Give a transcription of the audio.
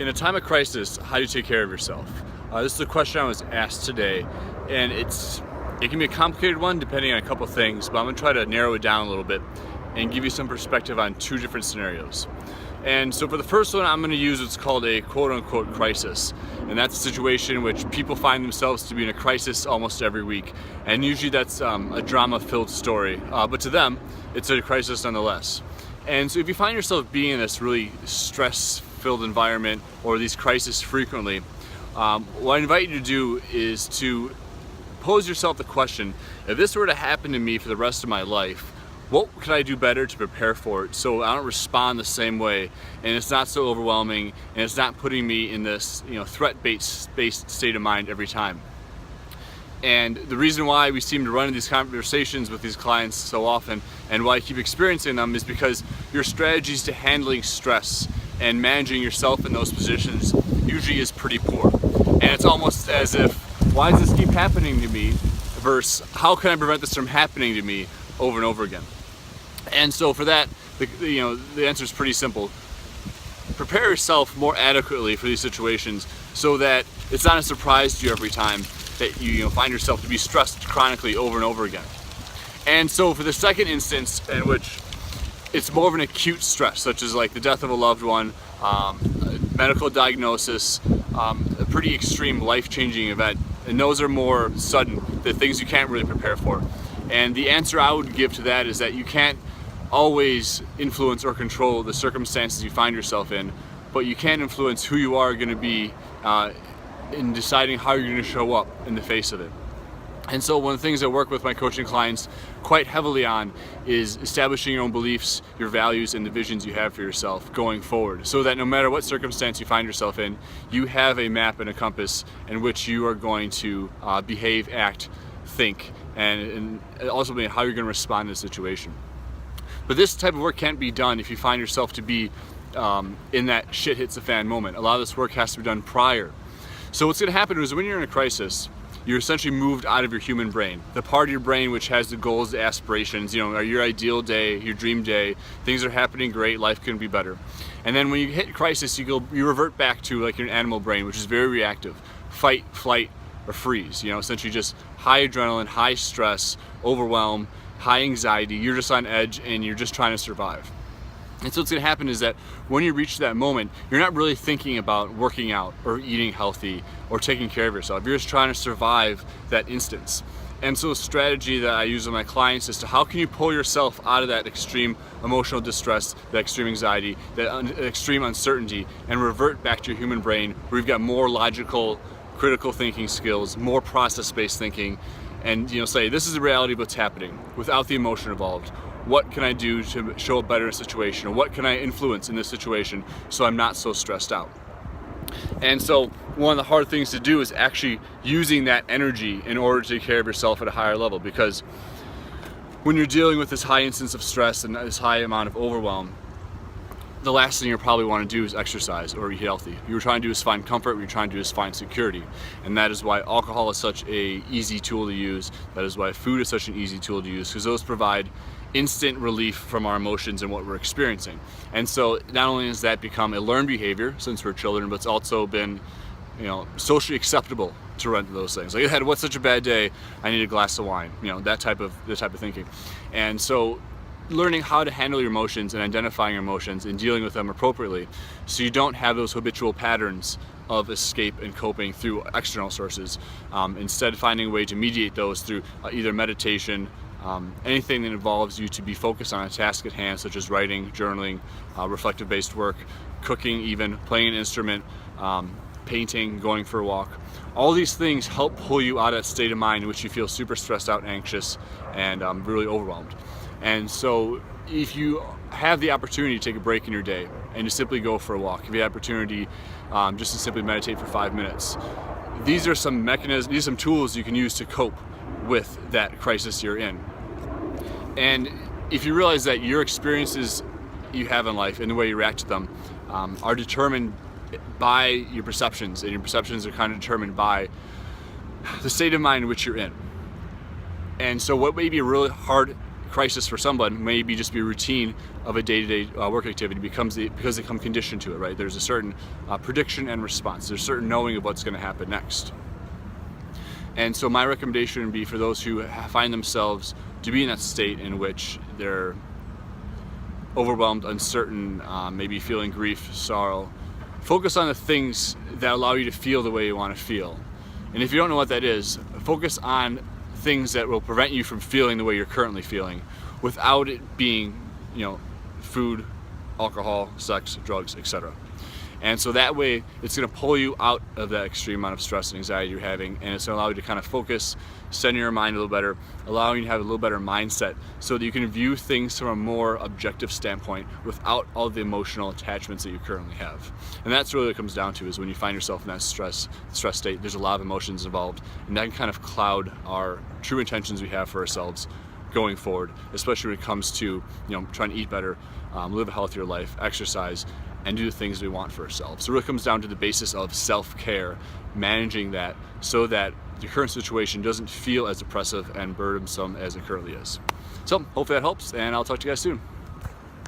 In a time of crisis, how do you take care of yourself? This is a question I was asked today, and it can be a complicated one depending on a couple things, but I'm going to try to narrow it down a little bit and give you some perspective on two different scenarios. And so for the first one, I'm going to use what's called a quote-unquote crisis, and that's a situation in which people find themselves to be in a crisis almost every week, and usually that's a drama-filled story, but to them, it's a crisis nonetheless. And so if you find yourself being in this really stress-filled environment or these crises frequently, what I invite you to do is to pose yourself the question, if this were to happen to me for the rest of my life, what could I do better to prepare for it so I don't respond the same way and it's not so overwhelming and it's not putting me in this threat-based state of mind every time. And the reason why we seem to run into these conversations with these clients so often and why I keep experiencing them is because your strategies to handling stress and managing yourself in those positions usually is pretty poor. And it's almost as if, why does this keep happening to me versus how can I prevent this from happening to me over and over again? And so for that, the answer is pretty simple. Prepare yourself more adequately for these situations so that it's not a surprise to you every time that you find yourself to be stressed chronically over and over again. And so for the second instance in which it's more of an acute stress, such as like the death of a loved one, a medical diagnosis, a pretty extreme life-changing event, and those are more sudden, the things you can't really prepare for. And the answer I would give to that is that you can't always influence or control the circumstances you find yourself in, but you can influence who you are going to be in deciding how you're going to show up in the face of it. And so one of the things I work with my coaching clients quite heavily on is establishing your own beliefs, your values, and the visions you have for yourself going forward, so that no matter what circumstance you find yourself in, you have a map and a compass in which you are going to behave, act, think, and ultimately how you're going to respond to the situation. But this type of work can't be done if you find yourself to be in that shit hits the fan moment. A lot of this work has to be done prior. So what's going to happen is when you're in a crisis, you're essentially moved out of your human brain, the part of your brain which has the goals, the aspirations, your ideal day, your dream day, things are happening great, life can be better. And then when you hit crisis, you revert back to like your animal brain, which is very reactive, fight, flight, or freeze. Essentially just high adrenaline, high stress, overwhelm, high anxiety. You're just on edge and you're just trying to survive. And so what's going to happen is that when you reach that moment, you're not really thinking about working out or eating healthy or taking care of yourself. You're just trying to survive that instance. And so a strategy that I use with my clients is to how can you pull yourself out of that extreme emotional distress, that extreme anxiety, that extreme uncertainty, and revert back to your human brain where you've got more logical, critical thinking skills, more process-based thinking, and say, this is the reality of what's happening without the emotion involved. What can I do to show up better in a situation, or what can I influence in this situation so I'm not so stressed out? And so one of the hard things to do is actually using that energy in order to take care of yourself at a higher level, because when you're dealing with this high instance of stress and this high amount of overwhelm, the last thing you probably want to do is exercise or eat healthy. What you're trying to do is find comfort, what you're trying to do is find security. And that is why alcohol is such an easy tool to use. That is why food is such an easy tool to use, because those provide instant relief from our emotions and what we're experiencing. And so not only has that become a learned behavior since we're children, but it's also been socially acceptable to run to those things. Like, I had what's such a bad day, I need a glass of wine, that type of thinking. And so learning how to handle your emotions and identifying your emotions and dealing with them appropriately so you don't have those habitual patterns of escape and coping through external sources. Instead, finding a way to mediate those through either meditation, anything that involves you to be focused on a task at hand, such as writing, journaling, reflective-based work, cooking even, playing an instrument, painting, going for a walk. All these things help pull you out of that state of mind in which you feel super stressed out, anxious, and really overwhelmed. And so if you have the opportunity to take a break in your day and to simply go for a walk, if you have the opportunity just to simply meditate for 5 minutes, these are some mechanisms, these are some tools you can use to cope with that crisis you're in. And if you realize that your experiences you have in life and the way you react to them are determined by your perceptions, and your perceptions are kind of determined by the state of mind in which you're in. And so what may be a really hard crisis for someone may just be a routine of a day-to-day work activity because they become conditioned to it, right? There's a certain prediction and response. There's a certain knowing of what's going to happen next. And so my recommendation would be for those who find themselves to be in that state in which they're overwhelmed, uncertain, maybe feeling grief, sorrow, focus on the things that allow you to feel the way you want to feel. And if you don't know what that is, focus on things that will prevent you from feeling the way you're currently feeling without it being, food, alcohol, sex, drugs, etc. And so that way it's going to pull you out of that extreme amount of stress and anxiety you're having, and it's going to allow you to kind of focus, center your mind a little better, allowing you to have a little better mindset so that you can view things from a more objective standpoint without all the emotional attachments that you currently have. And that's really what it comes down to, is when you find yourself in that stress state, there's a lot of emotions involved, and that can kind of cloud our true intentions we have for ourselves going forward, especially when it comes to trying to eat better, live a healthier life, exercise, and do the things we want for ourselves. So it really comes down to the basis of self-care, managing that so that the current situation doesn't feel as oppressive and burdensome as it currently is. So hopefully that helps, and I'll talk to you guys soon.